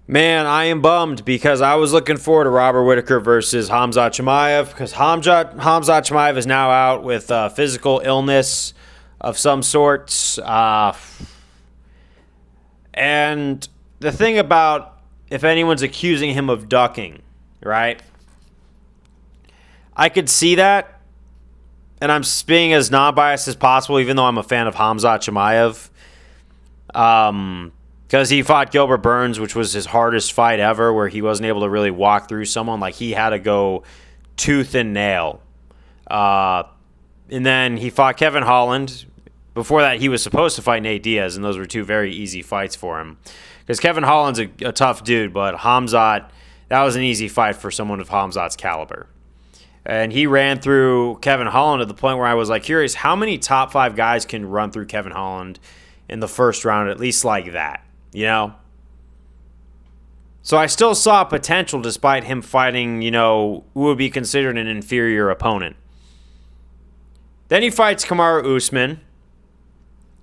Man, I am bummed because I was looking forward to Robert Whittaker versus Khamzat Chimaev because Khamzat Chimaev is now out with physical illness of some sorts. And the thing about if anyone's accusing him of ducking, right? I could see that, and I'm being as non-biased as possible, even though I'm a fan of Khamzat Chimaev. Because he fought Gilbert Burns, which was his hardest fight ever, where he wasn't able to really walk through someone. Like, he had to go tooth and nail. And then he fought Kevin Holland. Before that, he was supposed to fight Nate Diaz, and those were two very easy fights for him. Because Kevin Holland's a tough dude, but Khamzat, that was an easy fight for someone of Khamzat's caliber. And he ran through Kevin Holland to the point where I was like curious, how many top 5 guys can run through Kevin Holland in the first round, at least like that? You know? So I still saw potential despite him fighting, who would be considered an inferior opponent. Then he fights Kamaru Usman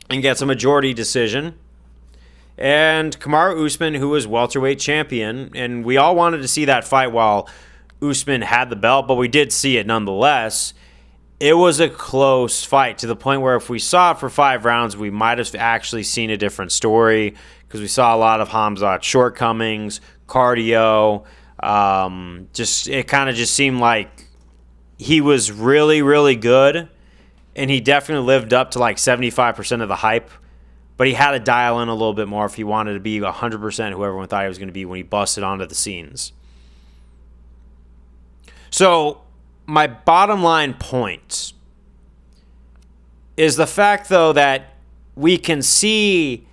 and gets a majority decision. And Kamaru Usman, who was welterweight champion, and we all wanted to see that fight while Usman had the belt, but we did see it nonetheless. It was a close fight to the point where if we saw it for 5 rounds, we might have actually seen a different story because we saw a lot of Khamzat's shortcomings, cardio. It kind of just seemed like he was really, really good, and he definitely lived up to like 75% of the hype. But he had to dial in a little bit more if he wanted to be 100% who everyone thought he was going to be when he busted onto the scenes. So my bottom line point is the fact, though, that we can see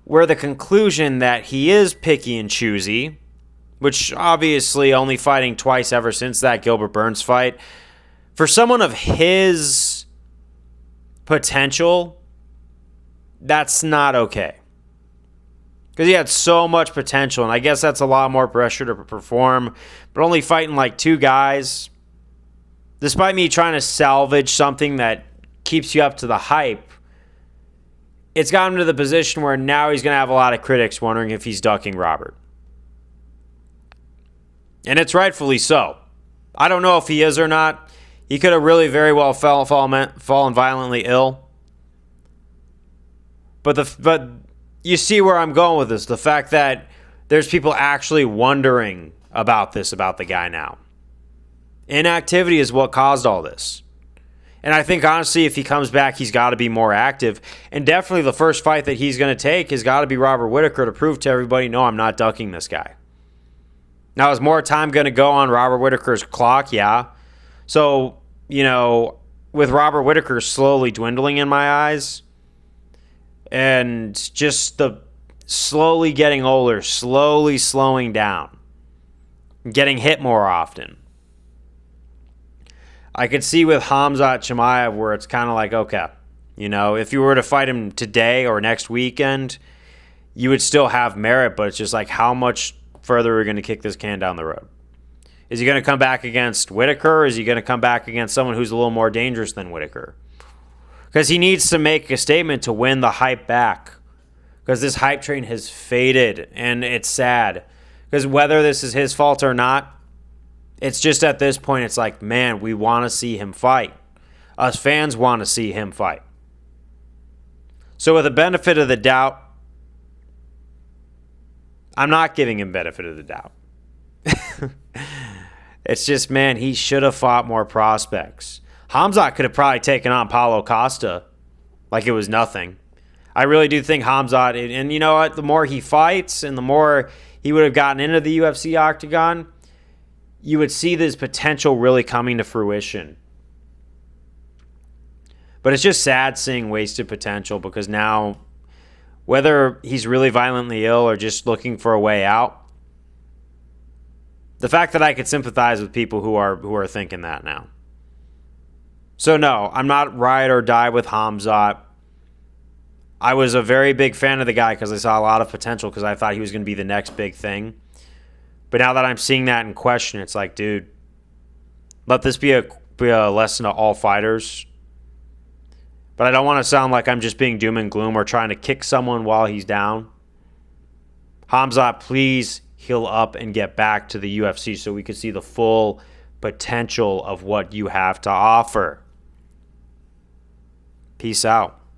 where the conclusion that he is picky and choosy, which obviously only fighting twice ever since that Gilbert Burns fight, for someone of his potential, that's not okay. Because he had so much potential, and I guess that's a lot more pressure to perform, but only fighting like 2 guys, despite me trying to salvage something that keeps you up to the hype, it's gotten to the position where now he's going to have a lot of critics wondering if he's ducking Robert. And it's rightfully so. I don't know if he is or not. He could have really very well fallen violently ill. But you see where I'm going with this. The fact that there's people actually wondering about the guy now. Inactivity is what caused all this. And I think, honestly, if he comes back, he's got to be more active. And definitely the first fight that he's going to take has got to be Robert Whittaker to prove to everybody, no, I'm not ducking this guy. Now, is more time going to go on Robert Whittaker's clock? Yeah. So, with Robert Whittaker slowly dwindling in my eyes, and just the slowly getting older, slowly slowing down, getting hit more often, I could see with Khamzat Chimaev where it's kind of like, okay, if you were to fight him today or next weekend, you would still have merit, but it's just like, how much further are we going to kick this can down the road? Is he going to come back against Whittaker, or is he going to come back against someone who's a little more dangerous than Whittaker? Because he needs to make a statement to win the hype back. Because this hype train has faded, and it's sad. Because whether this is his fault or not, it's just at this point, it's like, man, we want to see him fight. Us fans want to see him fight. So with the benefit of the doubt, I'm not giving him benefit of the doubt. It's just, man, he should have fought more prospects. Khamzat could have probably taken on Paulo Costa like it was nothing. I really do think Khamzat, and you know what, the more he fights and the more he would have gotten into the UFC octagon, you would see this potential really coming to fruition. But it's just sad seeing wasted potential because now, whether he's really violently ill or just looking for a way out, the fact that I could sympathize with people who are thinking that now. So no, I'm not ride or die with Khamzat. I was a very big fan of the guy because I saw a lot of potential because I thought he was going to be the next big thing. But now that I'm seeing that in question, it's like, dude, let this be a lesson to all fighters. But I don't want to sound like I'm just being doom and gloom or trying to kick someone while he's down. Khamzat, please heal up and get back to the UFC so we can see the full potential of what you have to offer. Peace out.